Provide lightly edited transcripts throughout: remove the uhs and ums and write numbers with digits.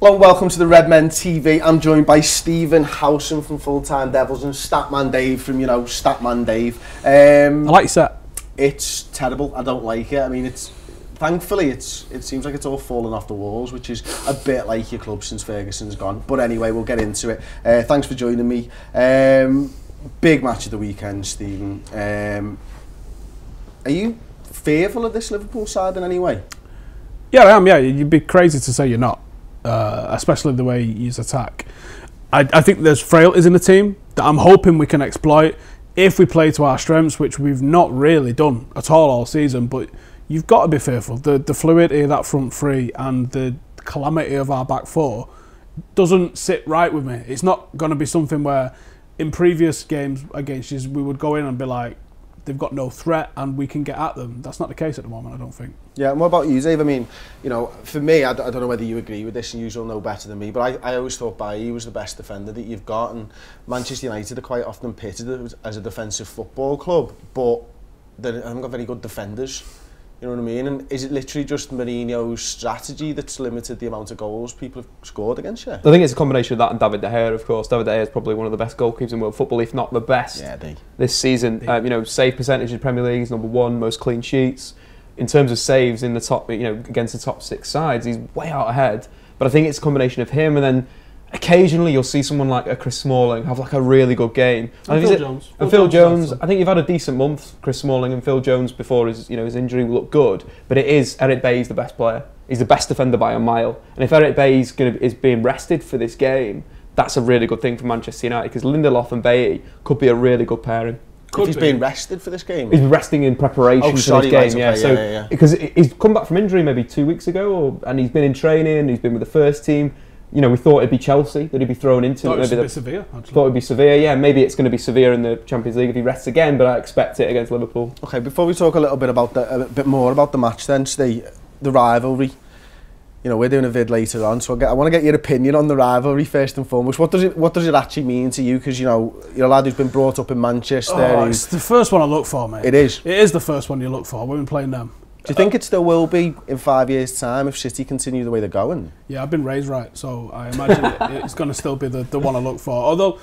Hello and welcome to the Redmen TV. I'm joined by Stephen Howson from Full Time Devils and Statman Dave from, Statman Dave. I like your set. It's terrible. I don't like it. I mean, thankfully it seems like it's all fallen off the walls, which is a bit like your club since Ferguson's gone. But anyway, we'll get into it. Thanks for joining me. Big match of the weekend, Stephen. Are you fearful of this Liverpool side in any way? Yeah, I am. Yeah, you'd be crazy to say you're not. Especially the way you use attack. I think there's frailties in the team that I'm hoping we can exploit if we play to our strengths, which we've not really done at all season. But you've got to be fearful. The fluidity of that front three and the calamity of our back four doesn't sit right with me. It's not going to be something where in previous games against you we would go in and be like, they've got no threat and we can get at them. That's not the case at the moment, I don't think. Yeah, and what about you, Dave? I mean, for me, I don't know whether you agree with this, and you'll know better than me, but I always thought Bailly was the best defender that you've got, and Manchester United are quite often pitted as a defensive football club, but they haven't got very good defenders. You know what I mean? And is it literally just Mourinho's strategy that's limited the amount of goals people have scored against you? I think it's a combination of that and David De Gea, of course. David De Gea is probably one of the best goalkeepers in world football, if not the best. Yeah, this season. Save percentage in Premier League is #1, most clean sheets. In terms of saves in the top, against the top 6 sides, he's way out ahead. But I think it's a combination of him and then occasionally you'll see someone like a Chris Smalling have like a really good game. And Phil Jones. And Phil Jones. I think you've had a decent month, Chris Smalling and Phil Jones before his injury looked good. But it is Eric Bailly's the best player. He's the best defender by a mile. And if Eric Bailly is being rested for this game, that's a really good thing for Manchester United because Lindelof and Bailly could be a really good pairing. If he's being rested for this game? He's resting in preparation for this game, right, okay, yeah. Because he's come back from injury maybe 2 weeks ago, and he's been in training, he's been with the first team. We thought it'd be Chelsea that he'd be thrown into. Thought it would be Sevilla, actually. Thought it'd be Sevilla, yeah. Maybe it's going to be Sevilla in the Champions League if he rests again, but I expect it against Liverpool. Okay, before we talk a bit more about the match then, the rivalry. We're doing a vid later on, so I want to get your opinion on the rivalry first and foremost. What does it actually mean to you? Because you're a lad who's been brought up in Manchester. It's the first one I look for, mate. It is. It is the first one you look for. We've been playing them. Do you think it still will be in 5 years' time if City continue the way they're going? Yeah, I've been raised right, so I imagine it's going to still be the one I look for. Although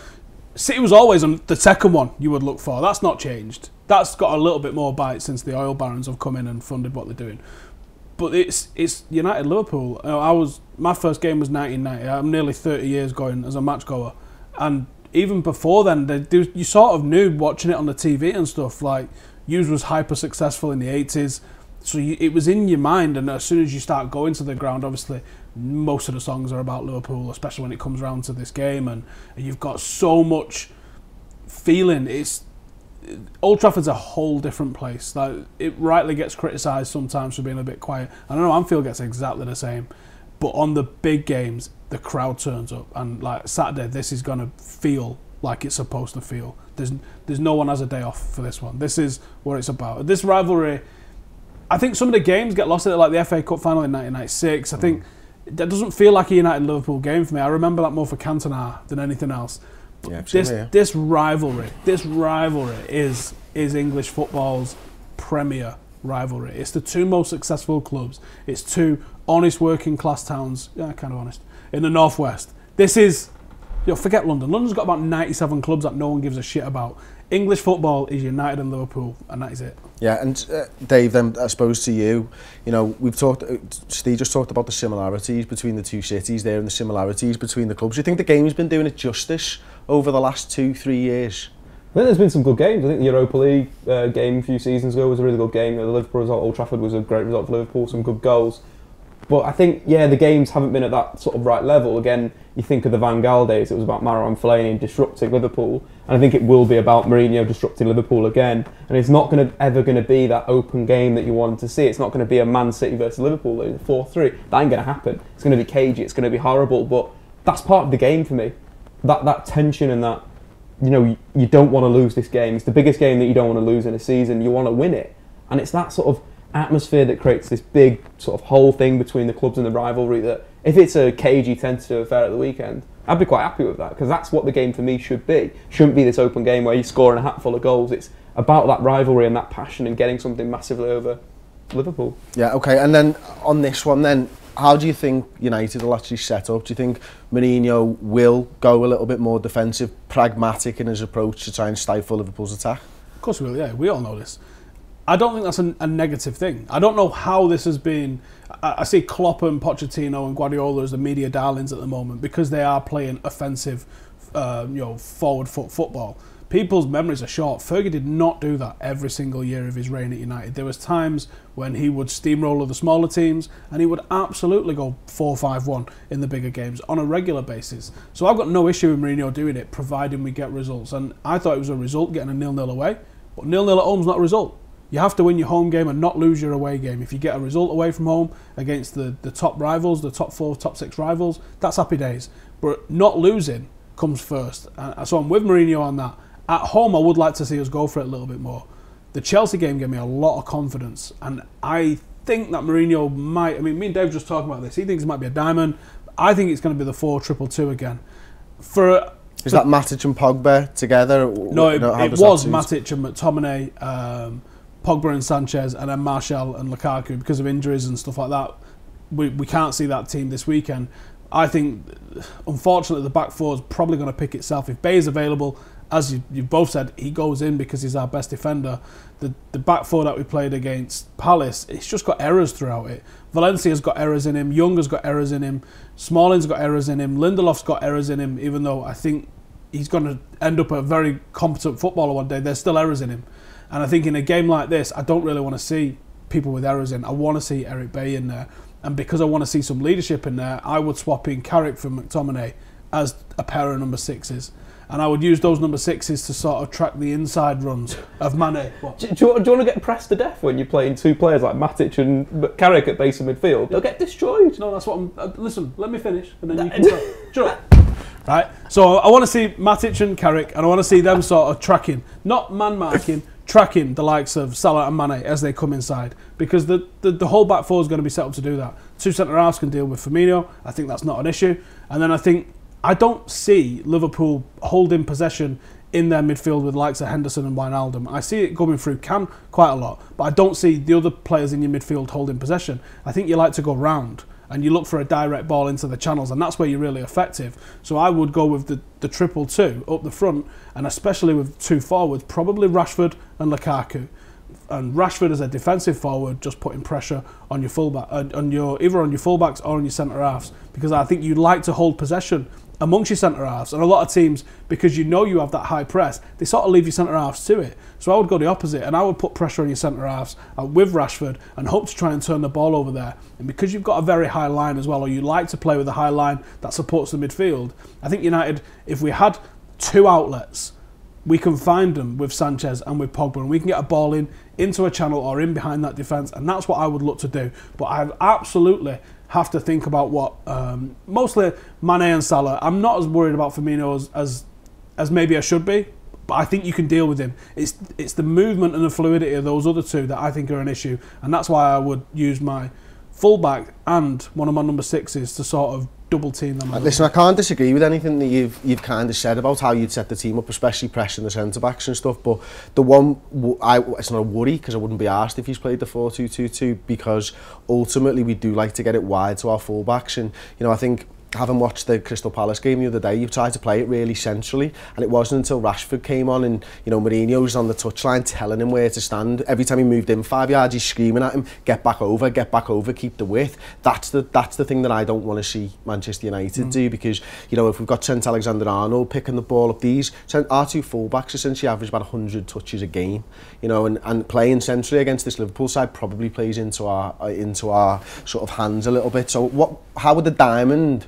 City was always the second one you would look for. That's not changed. That's got a little bit more bite since the oil barons have come in and funded what they're doing. But it's United Liverpool. My first game was 1990. I'm nearly 30 years going as a match goer, and even before then, you sort of knew watching it on the TV and stuff. Like, Hughes was hyper successful in the 80s, so it was in your mind. And as soon as you start going to the ground, obviously most of the songs are about Liverpool, especially when it comes around to this game, and you've got so much feeling. Old Trafford's a whole different place. Like, it rightly gets criticised sometimes for being a bit quiet. I don't know, Anfield gets exactly the same. But on the big games, the crowd turns up. And like Saturday, this is going to feel like it's supposed to feel. There's no one has a day off for this one. This is what it's about. This rivalry, I think some of the games get lost in it, like the FA Cup final in 1996. I think that doesn't feel like a United-Liverpool game for me. I remember that more for Cantona than anything else. Yeah, this rivalry is English football's premier rivalry. It's the two most successful clubs. It's two honest working class towns, kind of honest, in the northwest. This is, forget London. London's got about 97 clubs that no one gives a shit about. English football is United and Liverpool, and that is it. Yeah, and Dave, then I suppose to you, we've talked. Steve just talked about the similarities between the two cities there, and the similarities between the clubs. Do you think the game's been doing it justice over the last 2-3 years? I think there's been some good games. I think the Europa League game a few seasons ago was a really good game. The Liverpool result at Old Trafford was a great result for Liverpool, some good goals. But I think, the games haven't been at that sort of right level. Again, you think of the Van Gaal days, it was about Marouane Fellaini disrupting Liverpool. And I think it will be about Mourinho disrupting Liverpool again. And it's not ever going to be that open game that you wanted to see. It's not going to be a Man City versus Liverpool, 4-3. That ain't going to happen. It's going to be cagey, it's going to be horrible. But that's part of the game for me. That tension and that, you don't want to lose this game. It's the biggest game that you don't want to lose in a season. You want to win it. And it's that sort of atmosphere that creates this big sort of whole thing between the clubs and the rivalry that if it's a cagey tentative affair at the weekend, I'd be quite happy with that because that's what the game for me should be. Shouldn't be this open game where you're scoring a hatful of goals. It's about that rivalry and that passion and getting something massively over Liverpool. Yeah, okay. And then on this one then, how do you think United will actually set up? Do you think Mourinho will go a little bit more defensive, pragmatic in his approach to try and stifle Liverpool's attack? Of course we will, yeah. We all know this. I don't think that's a negative thing. I don't know how this has been. I see Klopp and Pochettino and Guardiola as the media darlings at the moment because they are playing offensive, forward foot football. People's memories are short. Fergie did not do that every single year of his reign at United. There was times when he would steamroller the smaller teams and he would absolutely go 4-5-1 in the bigger games on a regular basis. So I've got no issue with Mourinho doing it, providing we get results. And I thought it was a result getting a 0-0 away, but 0-0 at home's not a result. You have to win your home game and not lose your away game. If you get a result away from home against the top rivals, the top 4, top 6 rivals, that's happy days. But not losing comes first. So I'm with Mourinho on that. At home, I would like to see us go for it a little bit more. The Chelsea game gave me a lot of confidence, and I think that Mourinho might. I mean, me and Dave were just talking about this. He thinks it might be a diamond. I think it's going to be the 4-2-2 again. Is that Matic and Pogba together? No, it was Matic and McTominay, Pogba and Sanchez, and then Martial and Lukaku because of injuries and stuff like that. We can't see that team this weekend. I think, unfortunately, the back four is probably going to pick itself. If Bay is available, as you've both said, he goes in because he's our best defender. The back four that we played against Palace, it's just got errors throughout it. Valencia's got errors in him, Young has got errors in him, Smalling's got errors in him, Lindelof's got errors in him, even though I think he's going to end up a very competent footballer one day, there's still errors in him. And I think in a game like this, I don't really want to see people with errors in. I want to see Eric Bay in there. And because I want to see some leadership in there, I would swap in Carrick for McTominay as a pair of number 6s. And I would use those number 6s to sort of track the inside runs of Mane. Do you want to get pressed to death when you're playing two players like Matic and Carrick at base of midfield? They'll get destroyed. No, that's what I'm... listen, let me finish and then you can go. Shut up. Right? So I want to see Matic and Carrick and I want to see them sort of tracking, not man-marking, tracking the likes of Salah and Mane as they come inside, because the whole back four is going to be set up to do that. Two centre-halves can deal with Firmino. I think that's not an issue. And then I don't see Liverpool holding possession in their midfield with the likes of Henderson and Wijnaldum. I see it coming through Can quite a lot, but I don't see the other players in your midfield holding possession. I think you like to go round and you look for a direct ball into the channels, and that's where you're really effective. So I would go with the 2-2 up the front, and especially with two forwards, probably Rashford and Lukaku. And Rashford as a defensive forward, just putting pressure on your fullback, either on your fullbacks or on your centre halves, because I think you like to hold possession amongst your centre halves. And a lot of teams, because you know you have that high press, they sort of leave your centre halves to it. So I would go the opposite, and I would put pressure on your centre halves with Rashford and hope to try and turn the ball over there. And because you've got a very high line as well, or you like to play with a high line that supports the midfield, I think United, if we had two outlets, we can find them with Sanchez and with Pogba, and we can get a ball into a channel or in behind that defence, and that's what I would look to do. But I absolutely have to think about what mostly Mane and Salah. I'm not as worried about Firmino as maybe I should be, but I think you can deal with him. It's the movement and the fluidity of those other two that I think are an issue, and that's why I would use my fullback and one of my number 6s to sort of double team them. Listen, I can't disagree with anything that you've kind of said about how you'd set the team up, especially pressing the centre backs and stuff. But the one it's not a worry, because I wouldn't be asked if he's played the 4-2-2-2, because ultimately we do like to get it wide to our full backs. And I think, having watched the Crystal Palace game the other day, you tried to play it really centrally, and it wasn't until Rashford came on and Mourinho was on the touchline telling him where to stand. Every time he moved in 5 yards, he's screaming at him, get back over, keep the width. That's the thing that I don't want to see Manchester United do, because if we've got Trent Alexander-Arnold picking the ball up, our two full-backs essentially average about 100 touches a game, and playing centrally against this Liverpool side probably plays into our sort of hands a little bit. So how would the diamond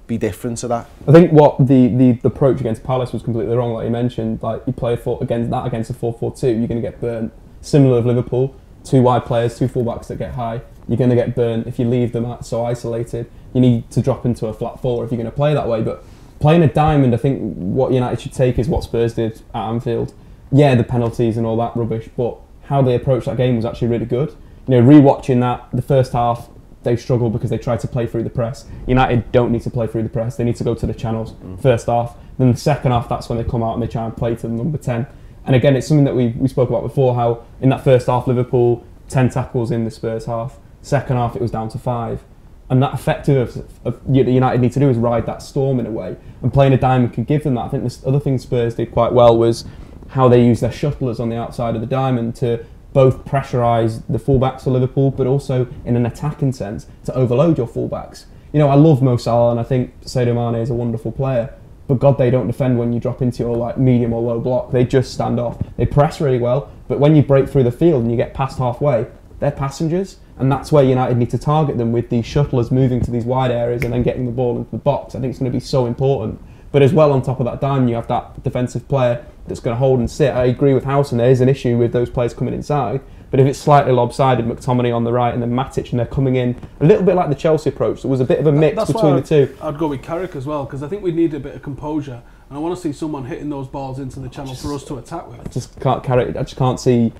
be different to that? I think what the approach against Palace was completely wrong. Like you mentioned, like you play against a 4-4-2, you're going to get burnt. Similar with Liverpool, two wide players, two fullbacks that get high, you're going to get burnt if you leave them so isolated. You need to drop into a flat four if you're going to play that way. But playing a diamond, I think what United should take is what Spurs did at Anfield. Yeah, the penalties and all that rubbish, but how they approached that game was actually really good. Rewatching that, the first half, they struggled because they tried to play through the press. United don't need to play through the press. They need to go to the channels first half. Then the second half, that's when they come out and they try and play to the number 10. And again, it's something that we spoke about before, how in that first half, Liverpool, 10 tackles in the Spurs half. Second half, it was down to 5. And that effective of United need to do is ride that storm in a way. And playing a diamond can give them that. I think the other thing Spurs did quite well was how they used their shuttlers on the outside of the diamond to both pressurise the fullbacks for Liverpool, but also in an attacking sense to overload your fullbacks. You know, I love Mo Salah and I think Sadio Mane is a wonderful player, but God, they don't defend when you drop into your like medium or low block. They just stand off. They press really well, but when you break through the field and you get past halfway, they're passengers. And that's where United need to target them with these shuttlers moving to these wide areas and then getting the ball into the box. I think it's going to be so important. But as well, on top of that diamond, you have that defensive player that's going to hold and sit. I agree with Howson, there is an issue with those players coming inside. But if it's slightly lopsided, McTominay on the right and then Matic, and they're coming in a little bit like the Chelsea approach. There was a bit of a mix between the two. I'd go with Carrick as well, because I think we need a bit of composure. And I want to see someone hitting those balls into the channel for us to attack with. I just can't see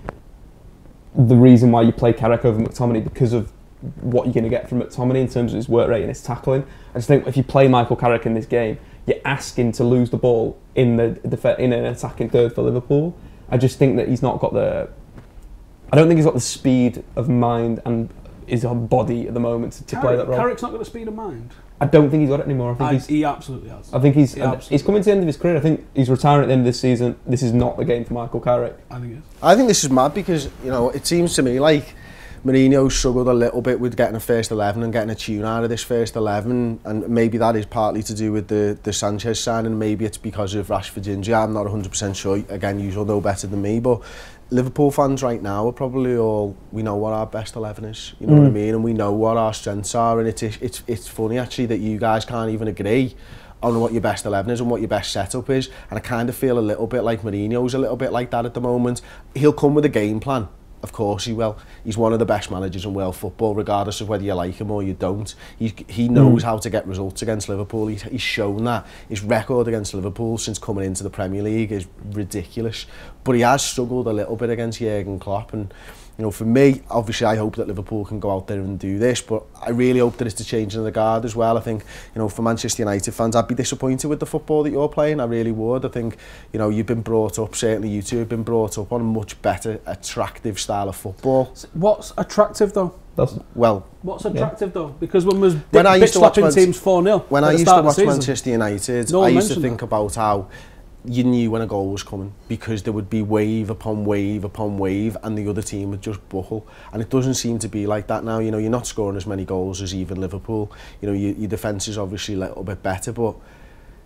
the reason why you play Carrick over McTominay because of what you're going to get from McTominay in terms of his work rate and his tackling. I just think if you play Michael Carrick in this game, you're asking to lose the ball in an attacking third for Liverpool. I just think that he's not got I don't think he's got the speed of mind and his body at the moment to play that role. Carrick's not got the speed of mind. I don't think he's got it anymore. He absolutely has. I think he's coming to the end of his career. I think he's retiring at the end of this season. This is not the game for Michael Carrick. I think it is. I think this is mad because, you know, it seems to me like Mourinho struggled a little bit with getting a first 11 and getting a tune out of this first 11, and maybe that is partly to do with the Sanchez signing. Maybe it's because of Rashford's injury. I'm not 100% sure. Again, you'll know better than me, but Liverpool fans right now are probably all, we know what our best 11 is, you know what I mean, and we know what our strengths are, and it's funny actually that you guys can't even agree on what your best 11 is and what your best setup is, and I kind of feel a little bit like Mourinho's a little bit like that at the moment. He'll come with a game plan. Of course he will. He's one of the best managers in world football, regardless of whether you like him or you don't. He knows how to get results against Liverpool. He's shown that. His record against Liverpool since coming into the Premier League is ridiculous. But he has struggled a little bit against Jurgen Klopp, and you know, for me, obviously I hope that Liverpool can go out there and do this, but I really hope that it's the change in the guard as well. I think, you know, for Manchester United fans, I'd be disappointed with the football that you're playing. I really would. I think, you know, you've been brought up, certainly you two have been brought up on a much better, attractive style of football. What's attractive though? What's attractive though? Because when I used to watch teams 4-0. When I used to watch Manchester United, I used to think about how you knew when a goal was coming because there would be wave upon wave upon wave and the other team would just buckle, and it doesn't seem to be like that now. You know, you're not scoring as many goals as even Liverpool. You know, your defence is obviously a little bit better, but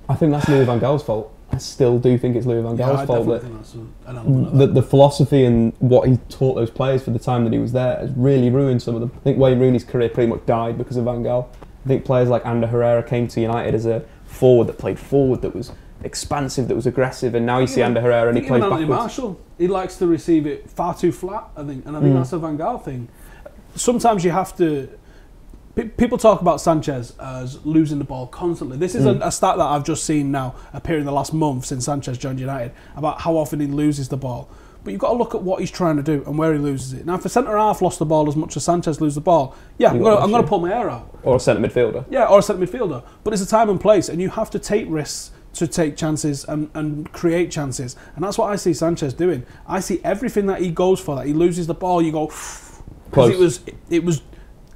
I think that's Louis van Gaal's fault. I still do think it's Louis van Gaal's fault that think that's an element of that. The philosophy and what he taught those players for the time that he was there has really ruined some of them. I think Wayne Rooney's career pretty much died because of Van Gaal. I think players like Ander Herrera came to United as a forward that played forward, that was expansive, that was aggressive, and now you see Ander Herrera and he plays backwards. Marshall, he likes to receive it far too flat, I think, and I think that's a Van Gaal thing. Sometimes you have to. People talk about Sanchez as losing the ball constantly. This is a stat that I've just seen now appear in the last month since Sanchez joined United about how often he loses the ball. But you've got to look at what he's trying to do and where he loses it. Now, if a centre half lost the ball as much as Sanchez loses the ball, yeah, I'm going to pull my hair out. Or a centre midfielder. Yeah, or a centre midfielder. But it's a time and place, and you have to take risks to take chances and create chances. And that's what I see Sanchez doing. I see everything that he goes for, that he loses the ball, you go, because it was,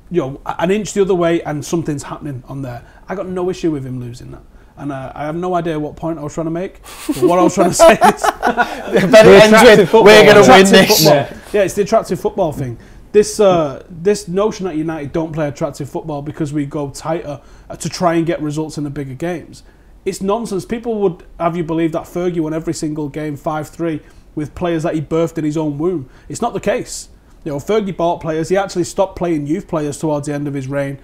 you know, an inch the other way and something's happening on there. I got no issue with him losing that. And I have no idea what point I was trying to make. But what I was trying to say is, we're going to win this. Yeah, it's the attractive football thing. This notion that United don't play attractive football because we go tighter to try and get results in the bigger games. It's nonsense. People would have you believe that Fergie won every single game 5-3 with players that he birthed in his own womb. It's not the case. You know, Fergie bought players. He actually stopped playing youth players towards the end of his reign.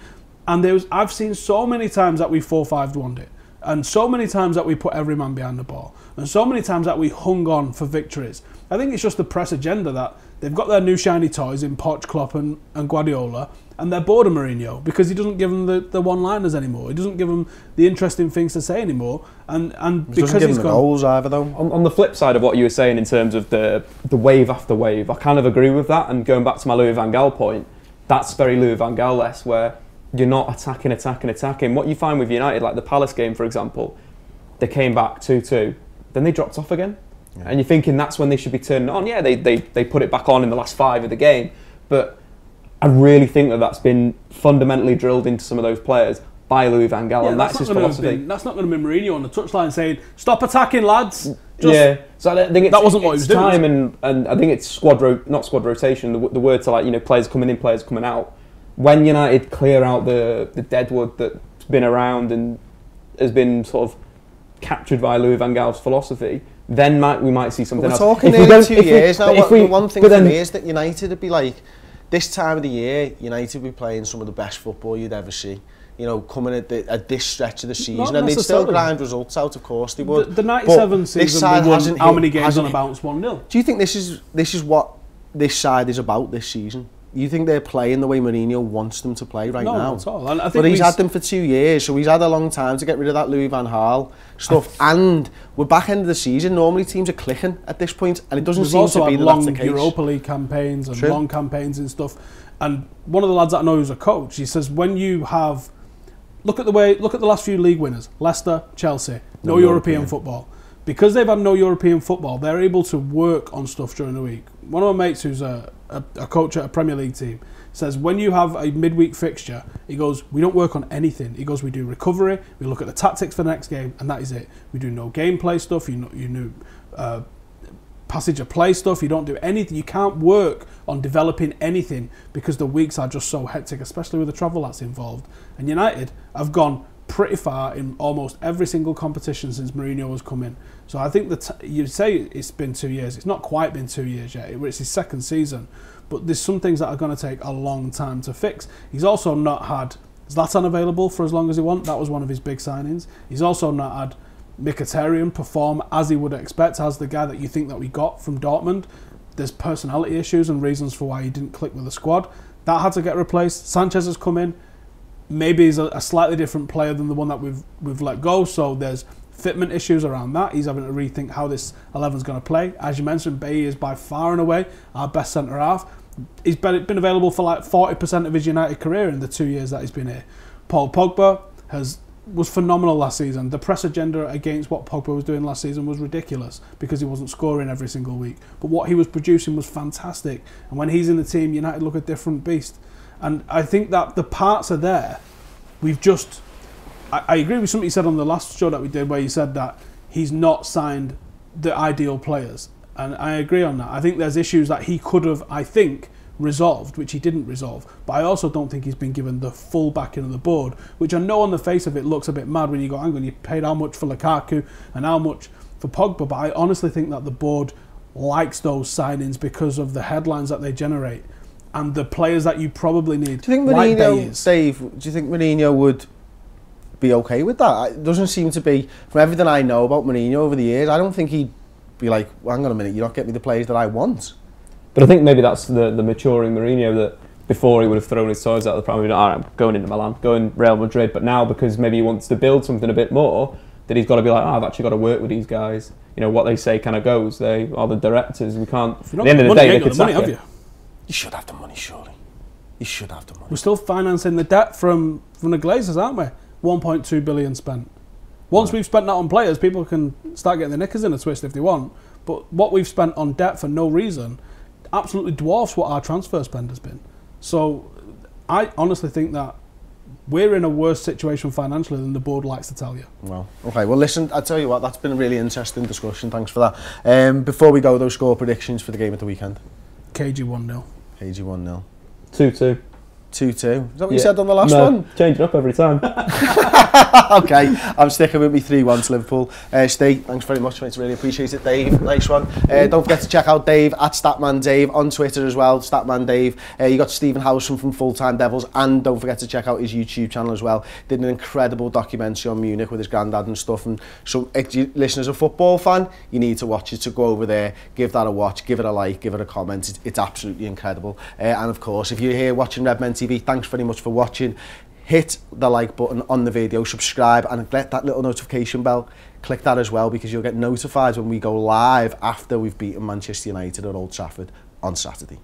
And I've seen so many times that we 4-5-1'd it. And so many times that we put every man behind the ball. And so many times that we hung on for victories. I think it's just the press agenda that they've got their new shiny toys in Poch, Klopp and Guardiola, and they're bored of Mourinho because he doesn't give them the one-liners anymore. He doesn't give them the interesting things to say anymore. And he doesn't give them the goals either, though. On the flip side of what you were saying in terms of the wave after wave, I kind of agree with that. And going back to my Louis van Gaal point, that's very Louis van Gaal-esque, where you're not attacking. What you find with United, like the Palace game, for example, they came back 2-2, then they dropped off again. Yeah. And you're thinking that's when they should be turning on. Yeah, they put it back on in the last 5 of the game. But I really think that's been fundamentally drilled into some of those players by Louis van Gaal, and that's his philosophy. That's not going to be Mourinho on the touchline saying, "Stop attacking, lads." So I think that wasn't what he was doing. Time, and I think it's not squad rotation. The word to, like, players coming in, players coming out. When United clear out the deadwood that's been around and has been sort of captured by Louis van Gaal's philosophy, then we might see something else. We're talking nearly 2 years now. The one thing for me is that United would be like, this time of the year, United would be playing some of the best football you'd ever see. Coming at this stretch of the season, and they'd still grind results out. Of course, they would. The 97 season, they won how many games on a bounce? 1-0. Do you think this is what this side is about this season? You think they're playing the way Mourinho wants them to play right now? No, not at all. And I think but he's had them for 2 years, so he's had a long time to get rid of that Louis van Gaal stuff. And we're back end of the season. Normally teams are clicking at this point, and it doesn't seem to be that that's the case. Europa League campaigns and long campaigns and stuff. And one of the lads that I know who's a coach, he says when you have look at the last few league winners, Leicester, Chelsea, no European football. Because they've had no European football, they're able to work on stuff during the week. One of my mates who's a coach at a Premier League team says when you have a midweek fixture, he goes, we don't work on anything. He goes, we do recovery, we look at the tactics for the next game, and that is it. We do no gameplay stuff, you know, passage of play stuff, you don't do anything. You can't work on developing anything because the weeks are just so hectic, especially with the travel that's involved. And United have gone pretty far in almost every single competition since Mourinho has come in. So I think that you say it's been 2 years. It's not quite been 2 years yet. It's his second season. But there's some things that are going to take a long time to fix. He's also not had Zlatan available for as long as he wants. That was one of his big signings. He's also not had Mkhitaryan perform as he would expect, as the guy that you think that we got from Dortmund. There's personality issues and reasons for why he didn't click with the squad. That had to get replaced. Sanchez has come in. Maybe he's a slightly different player than the one that we've let go, so there's fitment issues around that. He's having to rethink how this 11's going to play. As you mentioned, Bailly is by far and away our best centre half. He's been available for like 40% of his United career in the 2 years that he's been here. Paul Pogba was phenomenal last season. The press agenda against what Pogba was doing last season was ridiculous because he wasn't scoring every single week. But what he was producing was fantastic. And when he's in the team, United look a different beast. And I think that the parts are there. I agree with something you said on the last show that we did where you said that he's not signed the ideal players. And I agree on that. I think there's issues that he could have, resolved, which he didn't resolve. But I also don't think he's been given the full backing of the board, which I know on the face of it looks a bit mad when you go, hang on, you paid how much for Lukaku and how much for Pogba. But I honestly think that the board likes those signings because of the headlines that they generate. And the players that you probably need. Do you think Mourinho, Dave? Do you think Mourinho would be okay with that? It doesn't seem to be. From everything I know about Mourinho over the years, I don't think he'd be like, well, hang on a minute, you're not getting me the players that I want. But I think maybe that's the maturing Mourinho that before he would have thrown his toys out of the pram. All right, I'm going into Milan, going Real Madrid. But now because maybe he wants to build something a bit more, that he's got to be like, I've actually got to work with these guys. You know what they say kind of goes. They are the directors. We can't. At the end of the day, they could sack you. You should have the money, surely. You should have the money. We're still financing the debt from the Glazers, aren't we? 1.2 billion spent. Once we've spent that on players, people can start getting their knickers in a twist if they want. But what we've spent on debt for no reason absolutely dwarfs what our transfer spend has been. So I honestly think that we're in a worse situation financially than the board likes to tell you. Well, okay. Well, listen, I'll tell you what, that's been a really interesting discussion. Thanks for that. Before we go, those score predictions for the game of the weekend. Cagey 1-0. Cagey 1-0. 2-2. 2-2. Is that what you said on the last one? Changing up every time. Okay, I'm sticking with me 3-1 to Liverpool. Steve, thanks very much, mate. Really appreciate it. Dave, nice one. Don't forget to check out Dave at Statman Dave on Twitter as well. Statman Dave. You got Stephen Howson from Full Time Devils, and don't forget to check out his YouTube channel as well. Did an incredible documentary on Munich with his granddad and stuff. And so, if you listen as a football fan, you need to watch it. So go over there, give that a watch, give it a like, give it a comment. It's absolutely incredible. And of course, if you're here watching Redmen TV, thanks very much for watching. Hit the like button on the video, subscribe, and let that little notification bell. Click that as well because you'll get notified when we go live after we've beaten Manchester United at Old Trafford on Saturday.